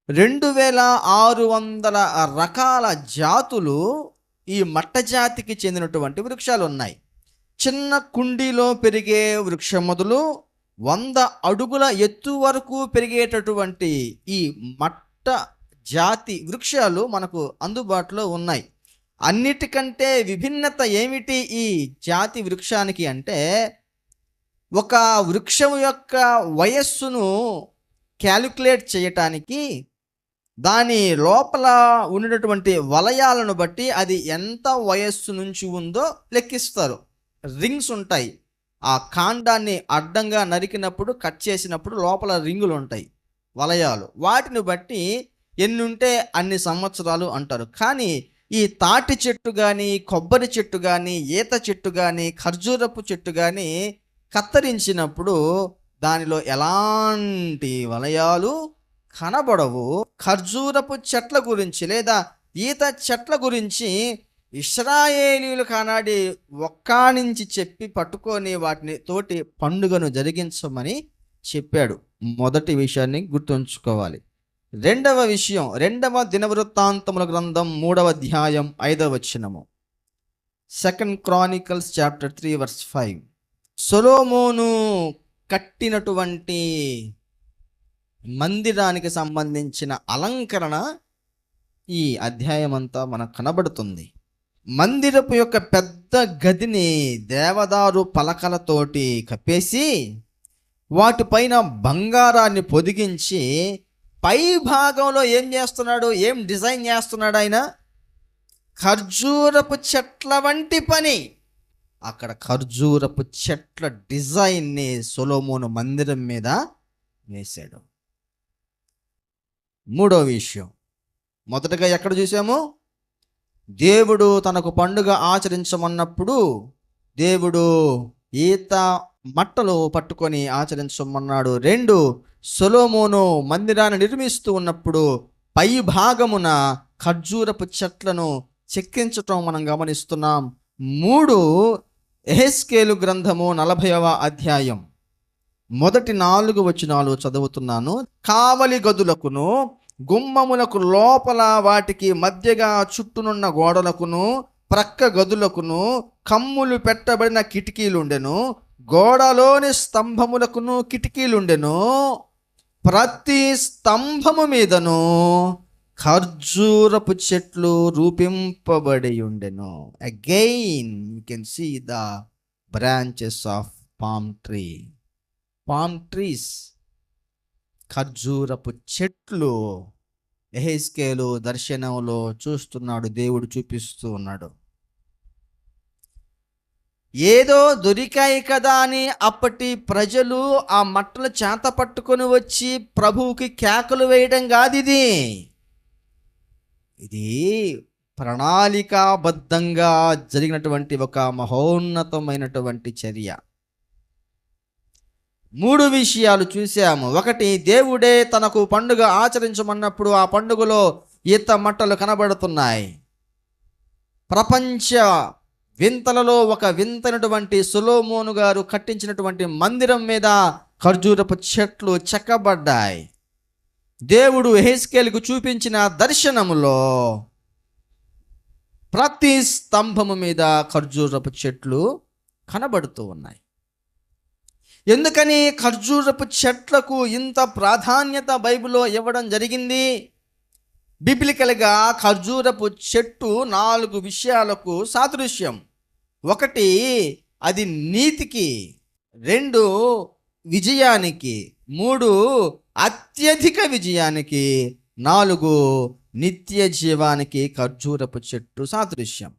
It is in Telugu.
2600 రకాల జాతులు ఈ మట్ట జాతికి చెందినటువంటి వృక్షాలు ఉన్నాయి. చిన్న కుండీలో పెరిగే వృక్షం మొదలు 100 అడుగుల ఎత్తు వరకు పెరిగేటటువంటి ఈ మట్ట జాతి వృక్షాలు మనకు అందుబాటులో ఉన్నాయి. అన్నిటికంటే విభిన్నత ఏమిటి ఈ జాతి వృక్షానికి అంటే, ఒక వృక్షం యొక్క వయస్సును క్యాలిక్యులేట్ చేయటానికి దాని లోపల ఉన్నటువంటి వలయాలను బట్టి అది ఎంత వయస్సు నుంచి ఉందో లెక్కిస్తారు. రింగ్స్ ఉంటాయి. ఆ కాండాన్ని అడ్డంగా నరికినప్పుడు, కట్ చేసినప్పుడు లోపల రింగులు ఉంటాయి, వలయాలు. వాటిని బట్టి ఎన్ని ఉంటే అన్ని సంవత్సరాలు అంటారు. కానీ ఈ తాటి చెట్టు కానీ, కొబ్బరి చెట్టు కానీ, ఈత చెట్టు కానీ, ఖర్జూరపు చెట్టు కానీ కత్తిరించినప్పుడు దానిలో ఎలాంటి వలయాలు కనబడవు. ఖర్జూరపు చెట్ల గురించి లేదా ఈత చెట్ల గురించి ఇశ్రాయేలీయులు కానాడి ఒక్కానించి చెప్పి పట్టుకొని వాటిని తోటి పండుగను జరిగించమని చెప్పాడు. మొదటి విషయాన్ని గుర్తుంచుకోవాలి. రెండవ విషయం, 2వ దినవృత్తాంతముల గ్రంథం 3వ అధ్యాయం 5వ వచనము. 2 Chronicles chapter 3 verse 5. సొలొమోను కట్టినటువంటి మందిరానికి సంబంధించిన అలంకరణ ఈ అధ్యాయం అంతా మనకు కనబడుతుంది. మందిరపు యొక్క పెద్ద గదిని దేవదారు పలకలతోటి కప్పేసి వాటిపైన బంగారాన్ని పొదిగించి పై భాగంలో ఏం చేస్తున్నాడు, ఏం డిజైన్ చేస్తున్నాడు ఆయన? ఖర్జూరపు చెట్ల వంటి పని. అక్కడ ఖర్జూరపు చెట్ల డిజైన్ని సొలొమోను మందిరం మీద వేశాడు. మూడో విషయం, మొదటగా ఎక్కడ చూసాము? దేవుడు తనకు పండుగ ఆచరించమన్నప్పుడు దేవుడు ఈత మట్టలు పట్టుకొని ఆచరించమన్నాడు. 2, సొలొమోను మందిరాన్ని నిర్మిస్తూ ఉన్నప్పుడు పై భాగమున ఖర్జూరపు చెట్లను చెక్కించటం మనం గమనిస్తున్నాం. 3, యెహెజ్కేలు గ్రంథము 40వ అధ్యాయం మొదటి 4 వచనాలు చదువుతున్నాను. కావలి గదులకును గుమ్మములకు లోపల వాటికి మధ్యగా చుట్టూనున్న గోడలకును ప్రక్క గదులకును కమ్ములు పెట్టబడిన కిటికీలుండెను. గోడలోని స్తంభములకును కిటికీలుండెను. ప్రతి స్తంభము మీదను ఖర్జూరపు చెట్లు రూపింపబడి ఉండెను. Again you can see the branches of palm trees. ఖర్జూరపు చెట్లు యెహెజ్కేలు దర్శనంలో చూస్తున్నాడు, దేవుడు చూపిస్తూ ఉన్నాడు. ఏదో దొరికాయి కదా అని అప్పటి ప్రజలు ఆ మట్టలు చేత పట్టుకొని వచ్చి ప్రభువుకి కేకలు వేయడం కాదు. ఇది ప్రణాళికాబద్ధంగా జరిగినటువంటి ఒక మహోన్నతమైనటువంటి చర్య. 3 విషయాలు చూసాము. 1, దేవుడే తనకు పండుగ ఆచరించమన్నప్పుడు ఆ పండుగలో ఈత మట్టలు కనబడుతున్నాయి. ప్రపంచ వింతలలో ఒక వింతైనటువంటి సొలొమోను గారు కట్టించినటువంటి మందిరం మీద ఖర్జూరపు చెట్లు చెక్కబడ్డాయి. దేవుడు యెహెజ్కేలుకు చూపించిన దర్శనములో ప్రతి స్తంభము మీద ఖర్జూరపు చెట్లు కనబడుతూ ఉన్నాయి. ఎందుకని ఖర్జూరపు చెట్లకు ఇంత ప్రాధాన్యత బైబిల్లో ఇవ్వడం జరిగింది? బిబ్లికల్గా ఖర్జూరపు చెట్టు 4 విషయాలకు సాదృశ్యం. 1, అది నీతికి. 2, విజయానికి. 3, అత్యధిక విజయానికి. 4, నిత్య జీవానికి ఖర్జూరపు చెట్టు సాదృశ్యం.